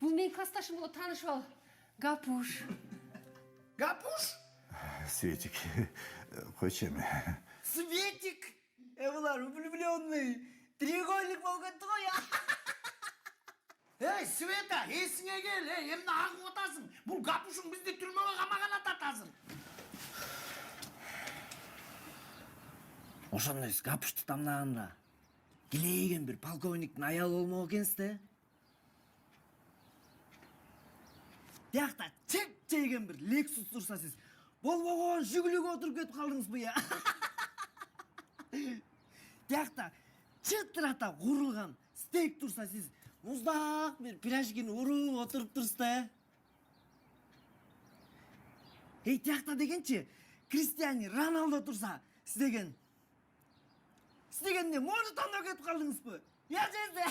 Бул менин классташым болот, таанышып ал. Гапуш. Гапуш? Светик, койчу эми. Светик? Булар влюбленный. Треугольник болуп кетти го я. Эй, Света, эсиңе кел, эмне агып атасың? Бул Гапушуң бизди түрмөгө камаган атат азыр. Ошондо сиз Гапушту тамнаганда килейген бир полковниктин аялы болмок экенсиз да? Тиякта чек-чейген бир Lexus турса сиз болбогон Жигулиге отуруп кетип калдыңызбы я? Тиякта чытырата курулган стейк турса сиз муздак бир пирожкини уруп отуруп турсуз да? Тиякта дегенчи Криштиану Роналдо турса сиз деген эмне моду тандап кетип калдыңызбы? Я жезде.